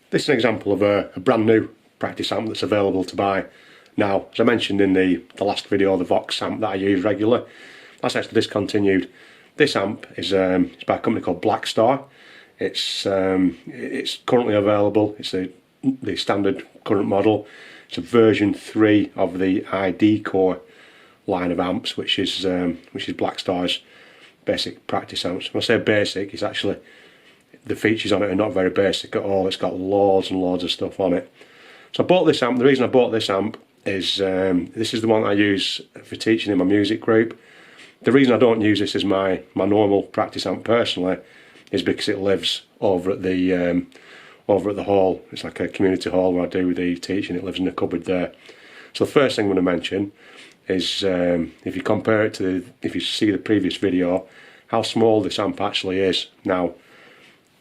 This is an example of a brand new practice amp that's available to buy now. As I mentioned in the last video, the Vox amp that I use regularly, that's actually discontinued. This amp is it's by a company called Blackstar. It's currently available. It's the standard current model. It's a version 3 of the ID Core line of amps, which is Blackstar's basic practice amps. When I say basic, it's actually, the features on it are not very basic at all. It's got loads and loads of stuff on it. So I bought this amp. The reason I bought this amp is this is the one I use for teaching in my music group. The reason I don't use this as my normal practice amp personally is because it lives over at the hall. It's like a community hall where I do the teaching. It lives in a cupboard there. So the first thing I'm going to mention is if you compare it to if you see the previous video, how small this amp actually is. Now,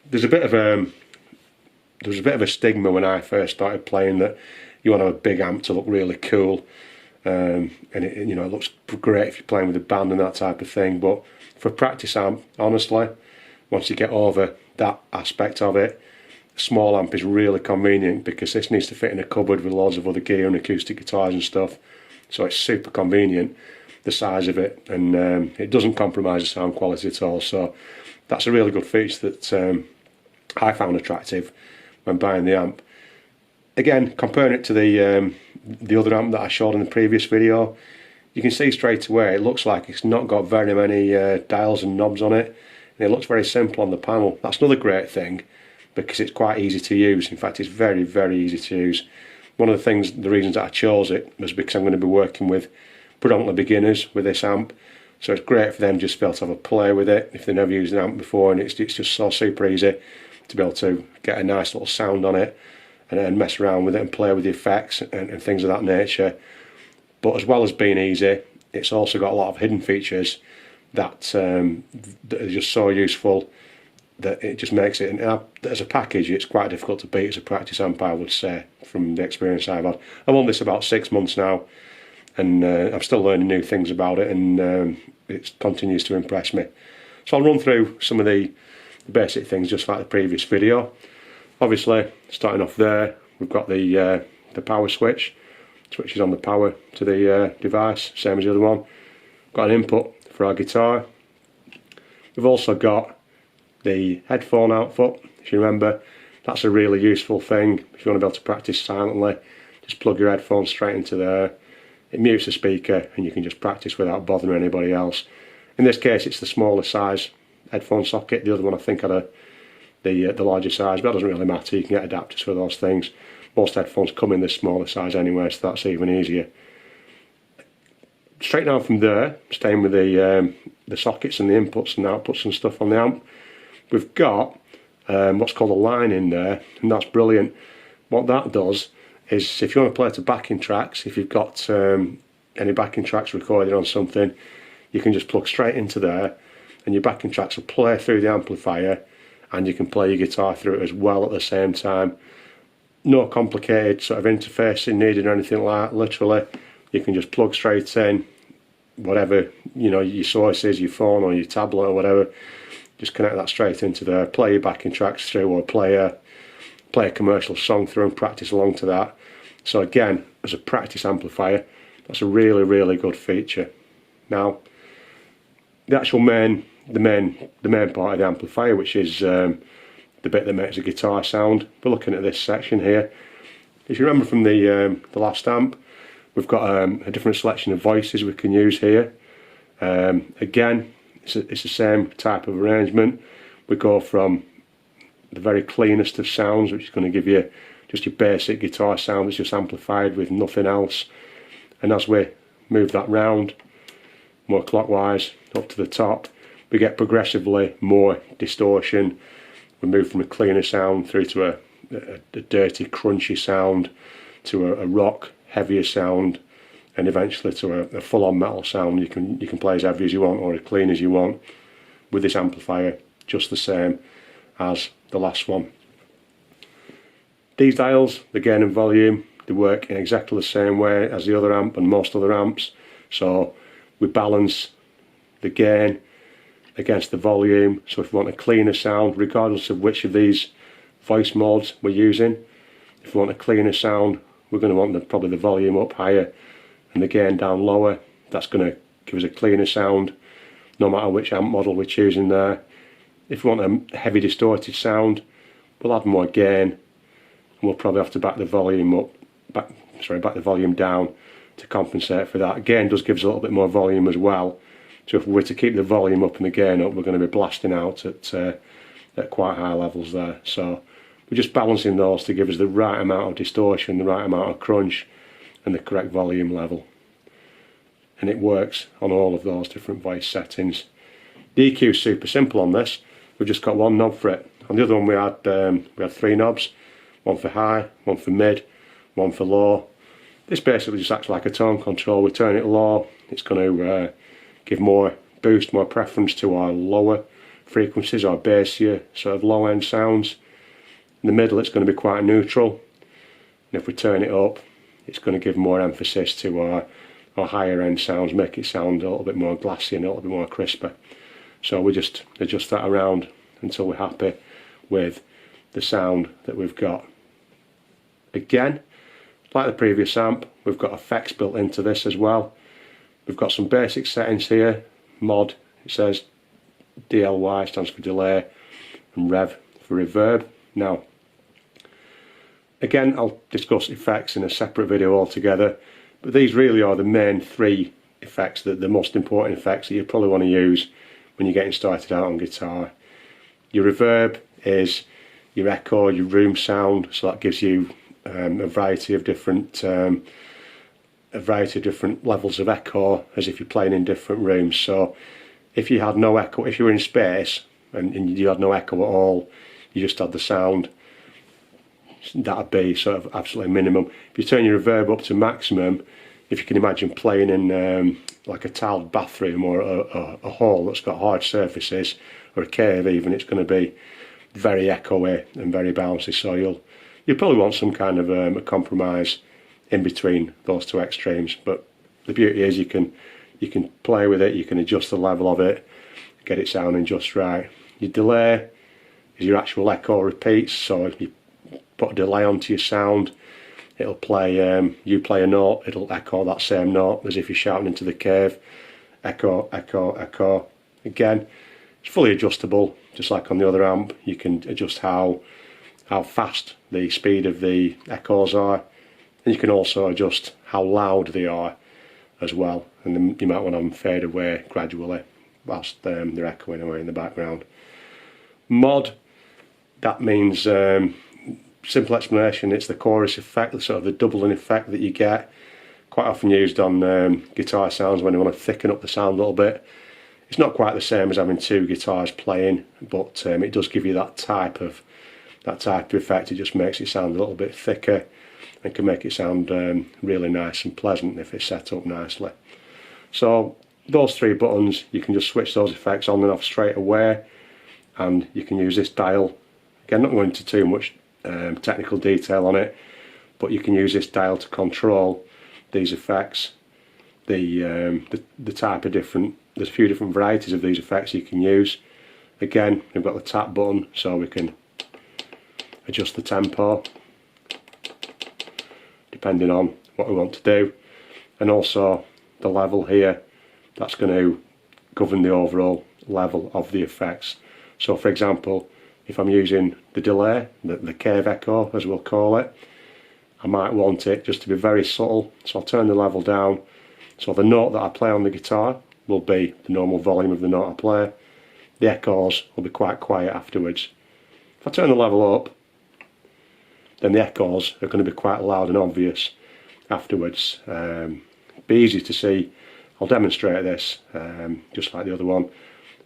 there's a bit of a stigma when I first started playing that you want to have a big amp to look really cool, and it looks great if you're playing with a band and that type of thing. But for a practice amp, honestly, once you get over that aspect of it, a small amp is really convenient because this needs to fit in a cupboard with loads of other gear and acoustic guitars and stuff. So it's super convenient, the size of it, and it doesn't compromise the sound quality at all. So that's a really good feature that I found attractive when buying the amp. Again, comparing it to the other amp that I showed in the previous video, you can see straight away it looks like it's not got very many dials and knobs on it, and it looks very simple on the panel. That's another great thing because it's quite easy to use. In fact, it's very, very easy to use. One of the reasons that I chose it was because I'm going to be working with predominantly beginners with this amp. So it's great for them just to be able to have a play with it if they've never used an amp before, and it's just so super easy to be able to get a nice little sound on it and then mess around with it and play with the effects and things of that nature. But as well as being easy, it's also got a lot of hidden features that are just so useful that it just makes it, and as a package, it's quite difficult to beat as a practice amp, I would say, from the experience I've had. I've owned this about 6 months now, and I'm still learning new things about it, and it continues to impress me. So I'll run through some of the basic things just like the previous video. Obviously, starting off there, we've got the power switch. Switches on the power to the device, same as the other one. Got an input for our guitar. We've also got the headphone output. If you remember, that's a really useful thing. If you want to be able to practice silently, just plug your headphones straight into there. It mutes the speaker and you can just practice without bothering anybody else. In this case, it's the smaller size headphone socket. The other one I think had the larger size, but that doesn't really matter. You can get adapters for those things. Most headphones come in this smaller size anyway, so that's even easier. Straight down from there, staying with the sockets and the inputs and outputs and stuff on the amp, we've got what's called a line in there, and that's brilliant. What that does is, if you want to play to backing tracks, if you've got any backing tracks recorded on something, you can just plug straight into there, and your backing tracks will play through the amplifier, and you can play your guitar through it as well at the same time. No complicated sort of interfacing needed or anything like that. Literally, you can just plug straight in, whatever your source is, your phone or your tablet or whatever. Just connect that straight into there, play your backing tracks through, or play a commercial song through and practice along to that. So again, as a practice amplifier, that's a really, really good feature. Now, the actual main part of the amplifier, which is the bit that makes the guitar sound, we're looking at this section here. If you remember from the last amp, we've got a different selection of voices we can use here. Again, it's the same type of arrangement. We go from the very cleanest of sounds, which is going to give you just your basic guitar sound that's just amplified with nothing else. And as we move that round more clockwise up to the top, we get progressively more distortion. We move from a cleaner sound through to a dirty, crunchy sound, to a rock, heavier sound, and eventually to a full-on metal sound. You can play as heavy as you want or as clean as you want with this amplifier, just the same as the last one. These dials, the gain and volume, they work in exactly the same way as the other amp and most other amps. So we balance the gain against the volume. So if we want a cleaner sound, regardless of which of these voice modes we're using. If we want a cleaner sound, we're going to want probably the volume up higher and the gain down lower. That's going to give us a cleaner sound, no matter which amp model we're choosing there. If we want a heavy distorted sound, we'll add more gain, and we'll probably have to back the volume up, back the volume down to compensate for that. Gain does give us a little bit more volume as well, so if we were to keep the volume up and the gain up, we're going to be blasting out at quite high levels there. So we're just balancing those to give us the right amount of distortion, the right amount of crunch, and the correct volume level. And it works on all of those different voice settings. The EQ is super simple on this. We've just got one knob for it. On the other one we had 3 knobs, one for high, one for mid, one for low. This basically just acts like a tone control. We turn it low, it's going to give more boost, more preference to our lower frequencies, our bassier sort of low end sounds. In the middle it's going to be quite neutral, and if we turn it up, it's going to give more emphasis to our higher end sounds, make it sound a little bit more glassy and a little bit more crisper. So we just adjust that around until we're happy with the sound that we've got. Again, like the previous amp, we've got effects built into this as well. We've got some basic settings here. Mod, it says DLY stands for delay, and rev for reverb. Now, again, I'll discuss effects in a separate video altogether, but these really are the main 3 effects, the most important effects that you probably want to use when you're getting started out on guitar. Your reverb is your echo, your room sound, so that gives you a variety of different levels of echo, as if you're playing in different rooms. So if you had no echo, if you were in space and you had no echo at all, you just had the sound, that'd be sort of absolutely minimum. If you turn your reverb up to maximum, if you can imagine playing in like a tiled bathroom or a hall that's got hard surfaces, or a cave even, it's going to be very echoey and very bouncy. So you'll probably want some kind of a compromise in between those 2 extremes. But the beauty is you can play with it, you can adjust the level of it, get it sounding just right. Your delay is your actual echo repeats, so if you put a delay onto your sound, it'll play, you play a note, it'll echo that same note as if you're shouting into the cave. Echo, echo, echo. Again, it's fully adjustable, just like on the other amp. You can adjust how fast the speed of the echoes are, and you can also adjust how loud they are as well, and then you might want them fade away gradually whilst they're echoing away in the background. Mod, that means, simple explanation, it's the chorus effect, the sort of the doubling effect that you get, quite often used on guitar sounds when you want to thicken up the sound a little bit. It's not quite the same as having 2 guitars playing, but it does give you that type of effect. It just makes it sound a little bit thicker and can make it sound really nice and pleasant if it's set up nicely. So those 3 buttons, you can just switch those effects on and off straight away, and you can use this dial. Again, not going into too much technical detail on it, but you can use this dial to control these effects. The type of there's a few different varieties of these effects you can use. Again, we've got the tap button, so we can adjust the tempo depending on what we want to do, and also the level here, that's going to govern the overall level of the effects. So for example, if I'm using the delay, the cave echo as we'll call it, I might want it just to be very subtle, so I'll turn the level down, so the note that I play on the guitar will be the normal volume of the note I play. The echoes will be quite quiet afterwards. If I turn the level up, then the echoes are going to be quite loud and obvious afterwards. Be easy to see. I'll demonstrate this just like the other one,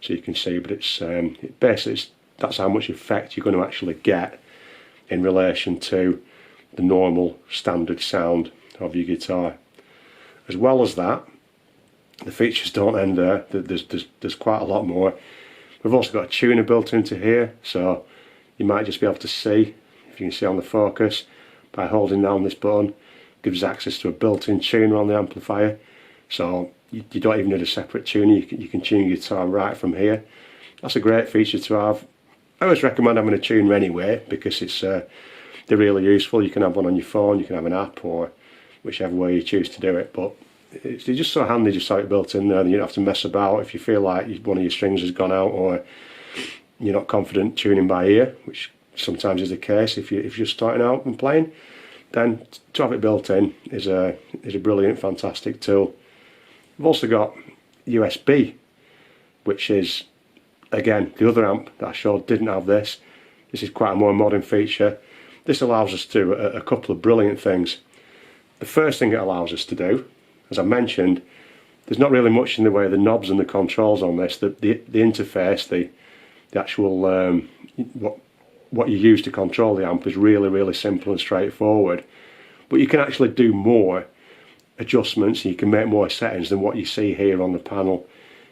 so you can see. But basically that's how much effect you're going to actually get in relation to the normal standard sound of your guitar. As well as that, the features don't end there. There's quite a lot more. We've also got a tuner built into here, so you might just be able to see, if you can see on the focus, by holding down this button, gives access to a built-in tuner on the amplifier. So you don't even need a separate tuner, you can tune your guitar right from here. That's a great feature to have. I always recommend having a tuner anyway, because it's they're really useful. You can have one on your phone, you can have an app, or whichever way you choose to do it, but it's just so handy just to have it built in there, and you don't have to mess about if you feel like one of your strings has gone out, or you're not confident tuning by ear, which sometimes is the case if you're starting out and playing. Then to have it built in is a brilliant, fantastic tool. We've also got USB, which is, again, the other amp that I showed didn't have this. This is quite a more modern feature. This allows us to do a couple of brilliant things. The first thing it allows us to do, as I mentioned, there's not really much in the way of the knobs and the controls on this. The interface, the actual what you use to control the amp is really simple and straightforward. But you can actually do more adjustments, and you can make more settings than what you see here on the panel.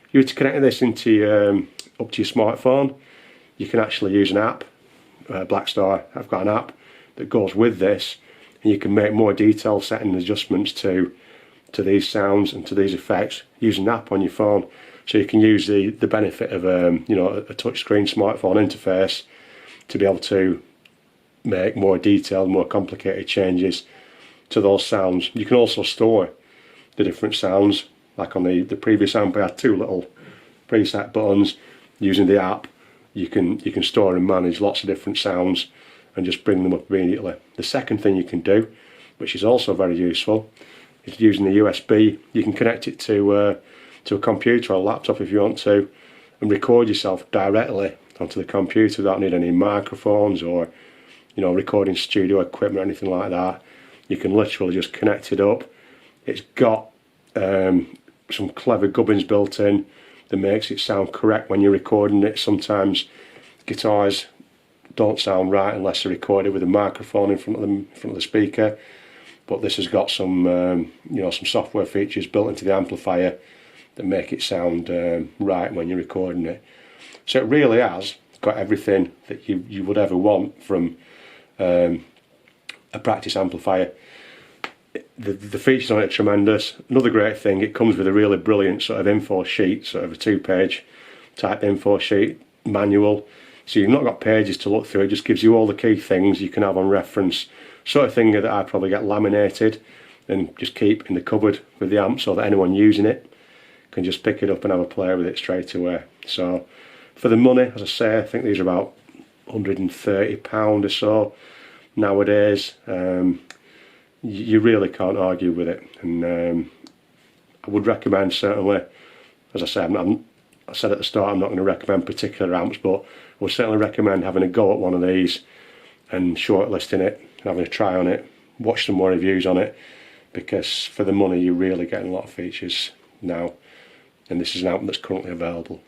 If you were to connect this into up to your smartphone, you can actually use an app. Blackstar, I've got an app that goes with this, and you can make more detailed setting adjustments to these sounds and to these effects using an app on your phone. So you can use the benefit of a touchscreen smartphone interface to be able to make more detailed, more complicated changes to those sounds. You can also store the different sounds. Like on the previous amp, I had two little preset buttons. Using the app, you can store and manage lots of different sounds and just bring them up immediately. The second thing you can do, which is also very useful, is using the USB. You can connect it to a computer or a laptop if you want to, and record yourself directly onto the computer without needing any microphones or recording studio equipment or anything like that. You can literally just connect it up. It's got some clever gubbins built in that makes it sound correct when you're recording it. Sometimes guitars don't sound right unless they're recorded with a microphone in front of the speaker, but this has got some some software features built into the amplifier that make it sound right when you're recording it. So it really has got everything that you would ever want from a practice amplifier. The features on it are tremendous. Another great thing, it comes with a really brilliant sort of info sheet, sort of a 2-page type info sheet manual. So you've not got pages to look through, it just gives you all the key things you can have on reference. Sort of thing that I probably get laminated and just keep in the cupboard with the amp so that anyone using it can just pick it up and have a play with it straight away. So for the money, as I say, I think these are about £130 or so nowadays. You really can't argue with it, and I would recommend, certainly, as I said, I said at the start I'm not going to recommend particular amps, but I would certainly recommend having a go at one of these and shortlisting it, having a try on it, watch some more reviews on it, because for the money you're really getting a lot of features now, and this is an amp that's currently available.